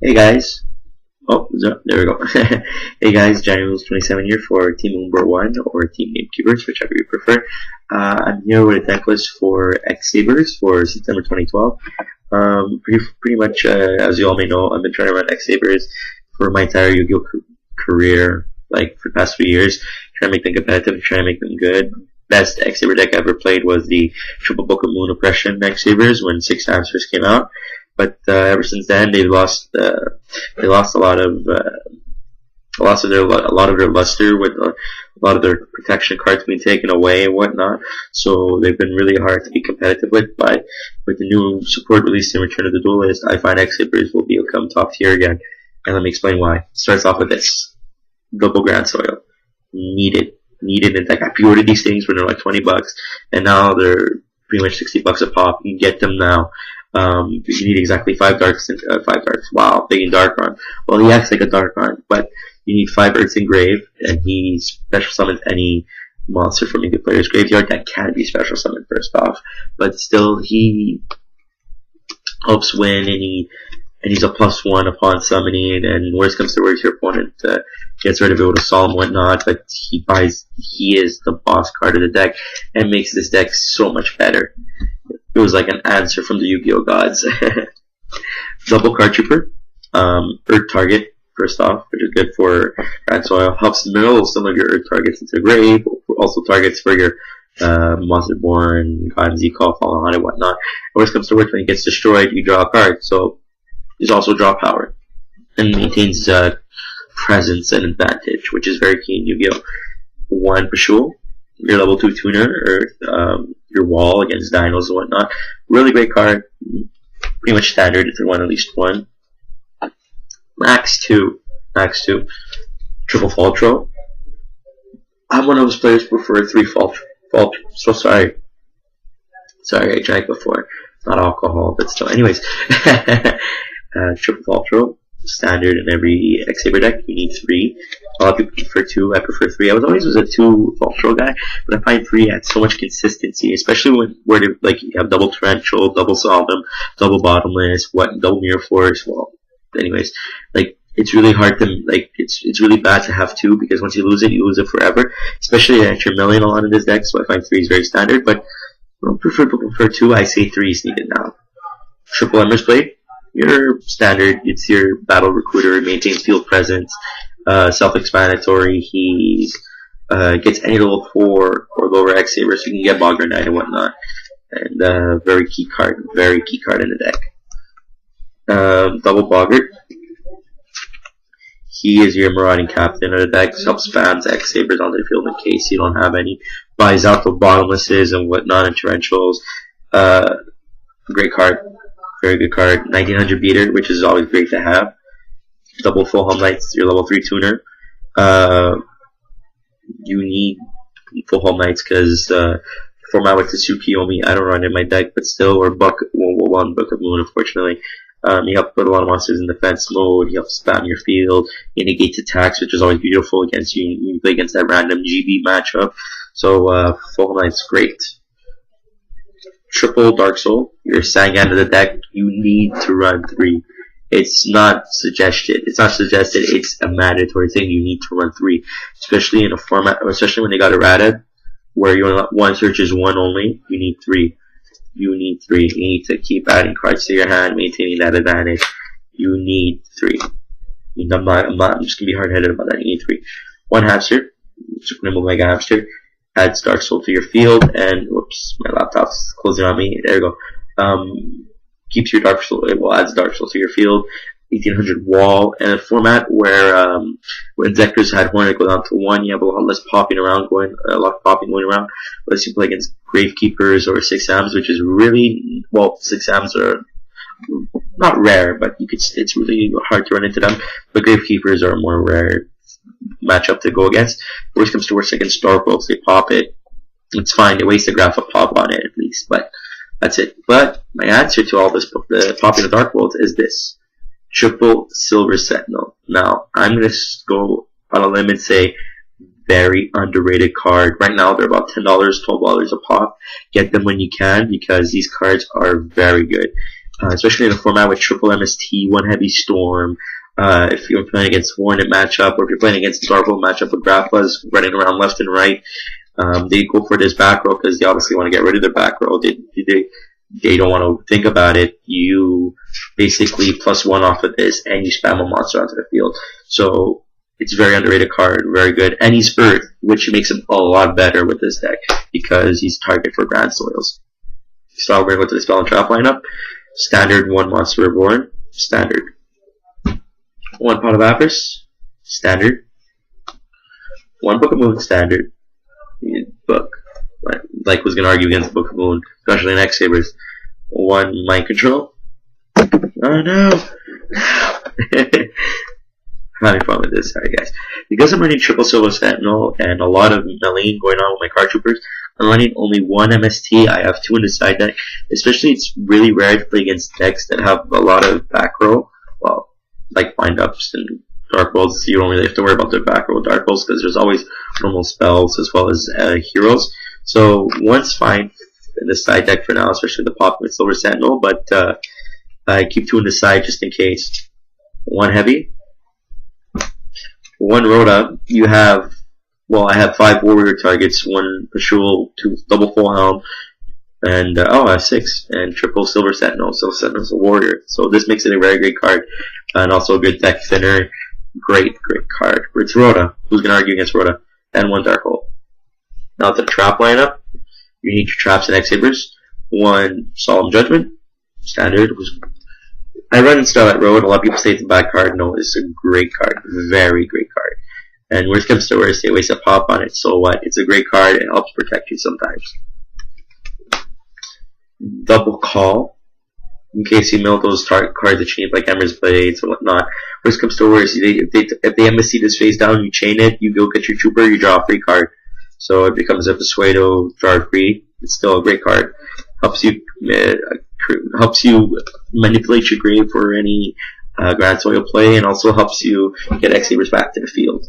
Hey guys. Oh, there we go. Hey guys, Januals27 here for Team Number 1 or Team Gamekeepers, whichever you prefer. I'm here with a deck list for X-Sabers for September 2012. Pretty much, as you all may know, I've been trying to run X-Sabers for my entire Yu-Gi-Oh! Career, like for the past few years, trying to make them competitive, trying to make them good. Best X-Saber deck I ever played was the Triple Book of Moon Oppression X-Sabers when 6 times first came out. But ever since then, they've lost a lot of their luster with a lot of their protection cards being taken away and whatnot. So they've been really hard to be competitive with. But with the new support released in Return of the Duelist, I find X-Sabers will become top tier again. And let me explain why. It starts off with this: double Grand Soil, needed in deck. I pre-ordered these things when they're like $20, and now they're pretty much $60 a pop. You can get them now. You need exactly 5 darks. 5 darks. Wow, big and dark run. Well, he acts like a dark run, but you need 5 Earths Engraved, and he special summons any monster from your player's graveyard that can be special summoned first off. But still, he helps win, and he's a +1 upon summoning, and worst comes to worst, your opponent gets rid of it with a Solemn and whatnot, but he is the boss card of the deck, and makes this deck so much better. It was like an answer from the Yu-Gi-Oh! Gods. Double Card Trooper, Earth Target, first off, which is good for Grand Soil. Helps mill some of your Earth targets into the grave, also targets for your Monster Born, God Z-Call, Fallen on and whatnot. Worst comes to worst, when it gets destroyed, you draw a card, so he's also draw power. And maintains presence and advantage, which is very key in Yu-Gi-Oh! 1 Pashul, your level 2 tuner, or your wall against dinos and whatnot. Really great card. Pretty much standard if you want at least 1. Max 2. Triple Faltro. I'm one of those players who prefer 3 Faltro. So sorry, I drank before. It's not alcohol, but still. Anyways. Triple Faltro. Standard in every X-Saber deck. You need 3. A lot of people prefer 2. I prefer 3. I was a 2 Faltro guy, but I find 3 adds so much consistency, especially where you have double torrential, double solemn, double bottomless, double mirror force. Well, anyways, it's really hard to it's really bad to have 2, because once you lose it forever. Especially at your milling a lot in this deck, so I find 3 is very standard. But I prefer 2. I say 3 is needed now. Triple Embers Blade. Your standard, it's your battle recruiter, maintains field presence, self-explanatory. He gets any level 4 or lower X-Saber, so you can get Bogger Knight and whatnot. And very key card in the deck. Double Boggart. He is your marauding captain of the deck, helps spams X-Sabers on the field in case you don't have any. Buys out the bottomlesses and whatnot and torrentials. Great card. Very good card. 1900 beater, which is always great to have. Double Full Helm Knights, your level 3 tuner. You need Full Helm Knights because format with Tsukiyomi, I don't run in my deck, but still, or one Book of Moon, unfortunately. You help put a lot of monsters in defense mode. You help spam your field. It negates attacks, which is always beautiful against you. You play against that random GB matchup. So Full Helm Knights, great. Triple Dark Soul, your Sangan of the deck, you need to run 3. It's not suggested. It's a mandatory thing. You need to run 3, especially in a format, especially when they got errata, where you only one search is 1 only. You need 3. You need to keep adding cards to your hand, maintaining that advantage. You need 3. I'm just gonna be hard-headed about that. You need 3. 1 Hamster, Super Nimble Mega Hamster. Adds Dark Soul to your field, and whoops, my laptop's closing on me. There you go. Keeps your Dark Soul. It will add Dark Soul to your field. 1800 wall, and a format where when Zekers had Hornet go down to 1, you have a lot less popping going around. Unless you play against Gravekeepers or 6 Ams, which is really 6 Ams are not rare, but it's really hard to run into them. But Gravekeepers are a more rare matchup to go against. Worst comes to worst against Dark Worlds, they pop it. It's fine, they waste a graph of pop on it at least, but that's it. But my answer to all this, the popping of Dark Worlds, is this: Triple Silver Sentinel. Now, I'm gonna go on a limb and say very underrated card. Right now, they're about $10, $12 a pop. Get them when you can, because these cards are very good. especially in a format with triple MST, one heavy storm. If you're playing against Hornet matchup, or if you're playing against Darkhold matchup with Grappas running around left and right, they go for this back row because they obviously want to get rid of their back row. They don't want to think about it. You basically +1 off of this, and you spam a monster onto the field. So it's a very underrated card, very good. And he's Earth, which makes him a lot better with this deck because he's target for Grand Soils. So we're going to go to the Spell and Trap lineup. Standard 1 Monster Reborn, standard. 1 Pot of Avarice, standard. 1 Book of Moon, standard. Book. Like was gonna argue against Book of Moon, especially in X-Sabers. 1 Mind Control. Oh no! Having fun with this, sorry guys. Because I'm running triple Silver Sentinel and a lot of melee going on with my card troopers, I'm running only 1 MST. I have 2 in the side deck. Especially, it's really rare to play against decks that have a lot of back row. Well, like Bind Ups and Dark Bolts. You don't really have to worry about their back row Dark Bolts because there's always normal spells as well as heroes. So 1's fine in the side deck for now, especially the pop with Silver Sentinel, but I keep 2 in the side just in case. 1 heavy. 1 Rhoda. You have, well, I have 5 warrior targets, 1 Pashul, 2 double full helm, and I have 6, and triple Silver Sentinel. Silver Sentinel's a warrior, so this makes it a very great card, and also a good deck thinner. Great card. It's Rhoda. Who's gonna argue against Rhoda? And 1 Darkhold. Now to the trap lineup. You need your traps and X-Sabers. 1 Solemn Judgment, standard. I run in Starlight Road. A lot of people say it's a bad card. No, it's a great card. Very great card. And when it comes to worst, they waste a pop on it. So what? It's a great card. It helps protect you sometimes. Double Call. In case you mill those cards that you need, like Emmer's Blades and whatnot. Worst comes to worst, if the MSC is face down, you chain it, you go get your trooper, you draw a free card. So it becomes a Persuado, draw a free. It's still a great card. Helps you manipulate your grave for any Grand Soil play, and also helps you get X-Sabers back to the field.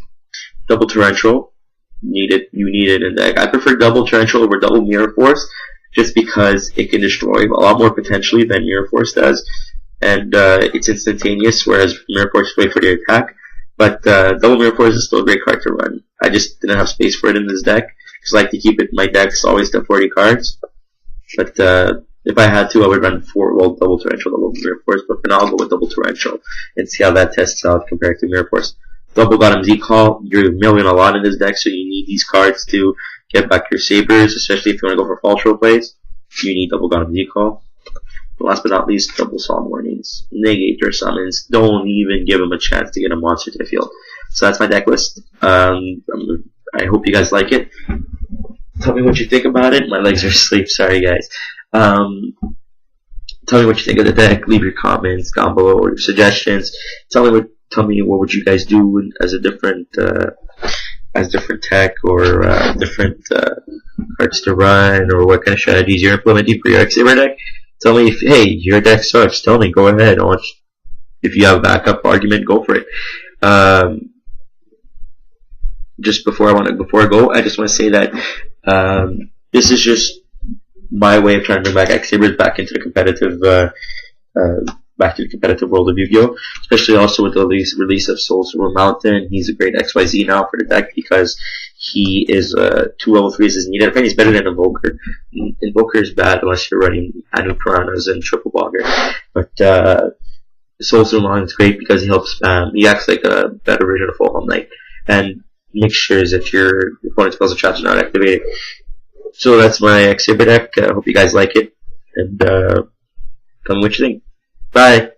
Double Torrential, you need it in deck. I prefer double Torrential over double Mirror Force, just because it can destroy a lot more potentially than Mirror Force does, and it's instantaneous, whereas Mirror Force wait for the attack. But double Mirror Force is still a great card to run. I just didn't have space for it in this deck, because I like to keep it in my decks always to 40 cards. But if I had to, I would run double Torrential, double Mirror Force, but for now I'll go with double Torrential and see how that tests out compared to Mirror Force. Double Gotham Z-Call, you're milling a lot in this deck, so you need these cards to get back your Sabers, especially if you want to go for false roll plays. You need double Gotham Z-Call. Last but not least, double Solemn Warnings. Negate their summons. Don't even give them a chance to get a monster to the field. So that's my deck list. I hope you guys like it. Tell me what you think about it. My legs are asleep. Sorry, guys. Tell me what you think of the deck. Leave your comments down below or your suggestions. Tell me what would you guys do as a different tech or different cards to run, or what kind of strategies you're implementing for your X-Saber deck. Tell me if, hey, your deck sucks. Tell me. Go ahead. If you have a backup argument, go for it. Just before I go, I just want to say that this is just my way of trying to bring back X-Sabers back into the competitive world of Yu-Gi-Oh! Especially also with the release of Soul Silver Mountain. He's a great XYZ now for the deck because he is 2 level 3s is needed. I think he's better than Invoker. Invoker is bad unless you're running Anu Piranhas and Triple Blogger. But Soul Silver Mountain is great because he helps he acts like a better version of Full Home Knight and makes sure that your opponent's spells and traps are not activated. So that's my X-Saber deck. I hope you guys like it, and tell me what you think. Bye.